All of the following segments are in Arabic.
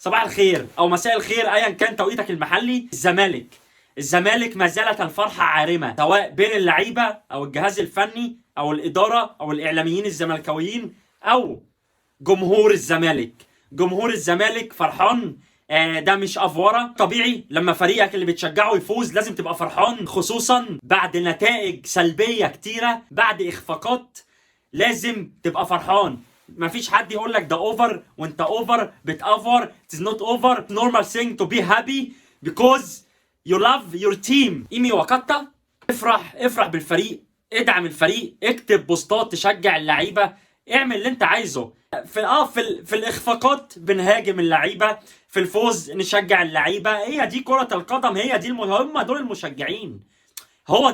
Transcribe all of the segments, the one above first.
صباح الخير او مساء الخير ايا كان توقيتك المحلي. الزمالك ما زالت الفرحه عارمه، سواء بين اللعيبه او الجهاز الفني او الاداره او الاعلاميين الزملكاويين او جمهور الزمالك. جمهور الزمالك فرحان. ده مش افوره. طبيعي لما فريقك اللي بتشجعه يفوز لازم تبقى فرحان، خصوصا بعد نتائج سلبيه كتيره، بعد اخفاقات لازم تبقى فرحان. مفيش حد يقول لك ده اوفر وانت اوفر بتافور. it is not over. normal thing to be happy because you love your team. ايمي وكاتا، افرح بالفريق، ادعم الفريق، اكتب بوستات تشجع اللعيبه، اعمل اللي انت عايزه. في الاخفاقات بنهاجم اللعيبه، في الفوز نشجع اللعيبه. هي دي كرة القدم، هي دي هم دول المشجعين، هو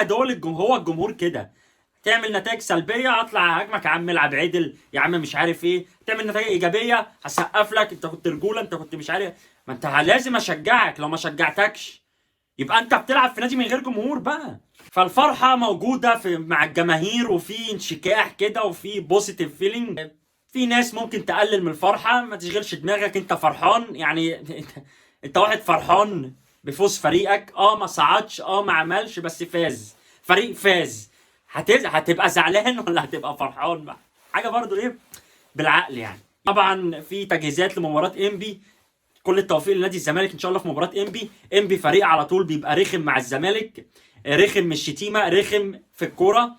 دول هو الجمهور كده. تعمل نتائج سلبيه اطلع هاجمك، يا عم العب عدل، يا عم مش عارف ايه. تعمل نتائج ايجابيه هسقف لك، انت كنت رجوله، انت كنت مش عارف. ما انت لازم اشجعك، لو ما شجعتكش يبقى انت بتلعب في نادي من غير جمهور بقى. فالفرحه موجوده مع الجماهير، وفي انشكاح كده، وفي بوزيتيف فيلينج. في ناس ممكن تقلل من الفرحه، ما تشغلش دماغك، انت فرحان يعني. انت واحد فرحان بفوز فريقك، ما صعدش، ما عملش، بس فاز، فريق فاز. هتبقى زعلان ولا هتبقى فرحان بقى؟ حاجه برضو ايه بالعقل يعني. طبعا في تجهيزات لمباراه انبي، كل التوفيق لنادي الزمالك ان شاء الله في مباراه انبي فريق على طول بيبقى رخم مع الزمالك، رخم من الشتيمه، رخم في الكوره،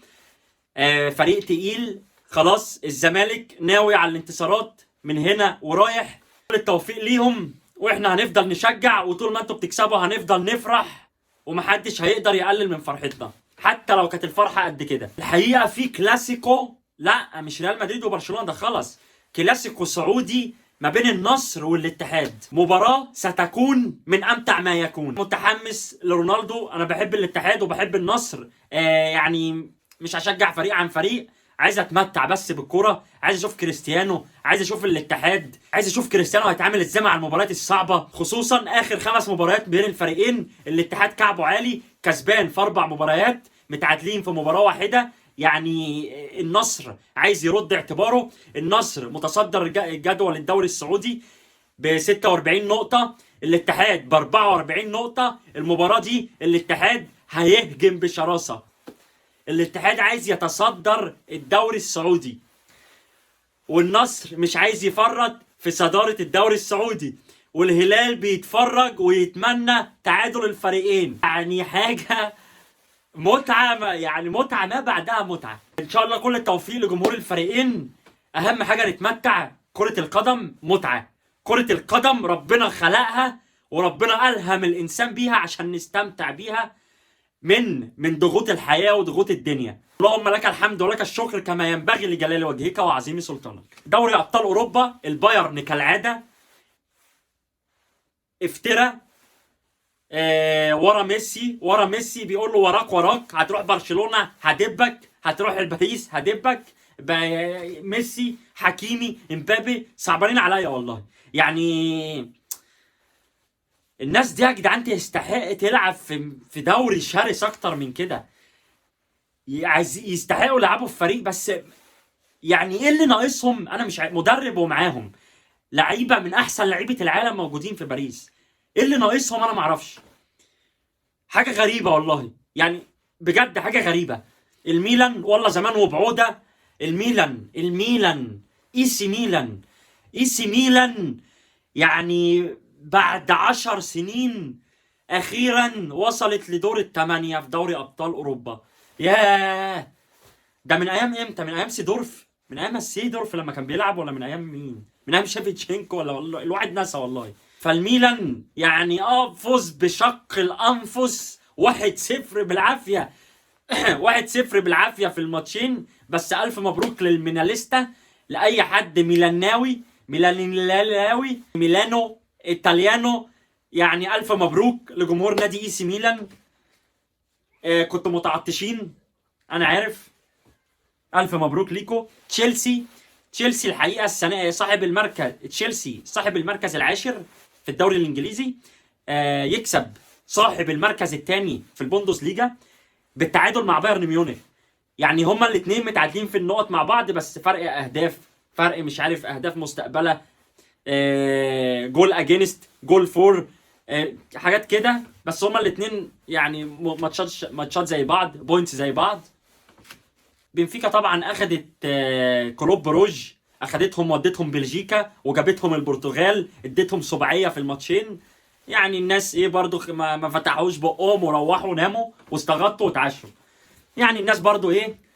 فريق تقيل. خلاص الزمالك ناوي على الانتصارات من هنا ورايح. كل التوفيق ليهم، واحنا هنفضل نشجع، وطول ما انتوا بتكسبوا هنفضل نفرح، ومحدش هيقدر يقلل من فرحتنا حتى لو كانت الفرحه قد كده. الحقيقه في كلاسيكو، لا مش ريال مدريد وبرشلونه، ده خلص كلاسيكو سعودي ما بين النصر والاتحاد. مباراة ستكون من أمتع ما يكون. متحمس لرونالدو، أنا بحب الاتحاد وبحب النصر، يعني مش هشجع فريق عن فريق، عايز اتمتع بس بالكرة، عايز اشوف كريستيانو، عايز اشوف الاتحاد، عايز اشوف كريستيانو هيتعامل ازاي مع المباريات الصعبة، خصوصا اخر 5 مباريات بين الفريقين. الاتحاد كعبه عالي، كسبان في 4 مباريات، متعادلين في مباراة واحدة. يعني النصر عايز يرد اعتباره. النصر متصدر جدول الدوري السعودي ب 46 نقطة، الاتحاد ب 44 نقطة. المباراة دي الاتحاد هيهجم بشراسة. الاتحاد عايز يتصدر الدوري السعودي، والنصر مش عايز يفرط في صدارة الدوري السعودي، والهلال بيتفرج ويتمنى تعادل الفريقين. يعني حاجة متعة، يعني متعة ما بعدها متعة. ان شاء الله كل التوفيق لجمهور الفريقين. اهم حاجة نتمتع. كرة القدم متعة، كرة القدم ربنا خلقها وربنا ألهم الإنسان بيها عشان نستمتع بيها من ضغوط الحياة وضغوط الدنيا. اللهم لك الحمد ولك الشكر كما ينبغي لجلال وجهك وعظيم سلطانك. دوري أبطال أوروبا، البايرن كالعادة افترى ورا ميسي بيقول له وراك، هتروح برشلونة هدبك، هتروح الباريس هدبك. ميسي، حكيمي، امبابي صعبانين عليا والله. يعني الناس دي يا جدعان تستحق تلعب في دوري شرس اكتر من كده. يستحقوا يلعبوا في فريق، بس يعني ايه اللي ناقصهم؟ انا مش مدرب ومعاهم لعيبه من احسن لعيبه العالم موجودين في باريس، ايه اللي ناقصهم؟ انا معرفش. حاجه غريبه والله، يعني بجد حاجه غريبه. الميلان والله زمان وبعوده. الميلان اي سي ميلان يعني بعد 10 سنين اخيرا وصلت لدور الثمانية في دوري ابطال اوروبا. ياه، ده من ايام امتى؟ من ايام سيدورف؟ من ايام سيدورف لما كان بيلعب، ولا من ايام مين؟ من ايام شيفتشينكو، ولا والله الواحد نسى والله. فالميلان يعني فوز بشق الانفس 1-0 بالعافيه. 1-0 بالعافيه في الماتشين. بس الف مبروك للميناليستا، لاي حد ميلانو ايطاليانو. يعني الف مبروك لجمهور نادي اي سي ميلان. كنتوا متعطشين انا عارف، الف مبروك ليكو. تشيلسي الحقيقه السنه صاحب المركز العاشر في الدوري الانجليزي، يكسب صاحب المركز الثاني في البوندسليجا بالتعادل مع بايرن ميونخ. يعني هما الاثنين متعادلين في النقط مع بعض، بس فرق اهداف، فرق مش عارف اهداف مستقبله. جول اجينست، جول فور، حاجات كده. بس هما الاثنين يعني ماتشات زي بعض، بوينتس زي بعض. بنفيكا طبعا اخدت كلوب بروج، اخدتهم ودتهم بلجيكا وجابتهم البرتغال، اديتهم سباعيه في الماتشين. يعني الناس ايه برضو ما فتحوش بقهم وروحوا ناموا واستغطوا واتعشوا. يعني الناس برضو ايه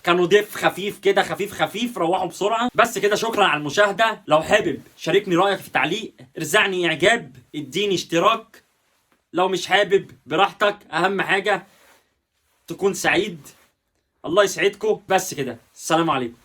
كانوا ضيف خفيف كده، خفيف روحوا بسرعه. بس كده، شكرا على المشاهده. لو حابب شاركني رايك في تعليق، ارزعني اعجاب، اديني اشتراك. لو مش حابب براحتك، اهم حاجه تكون سعيد. الله يسعدكم. بس كده، السلام عليكم.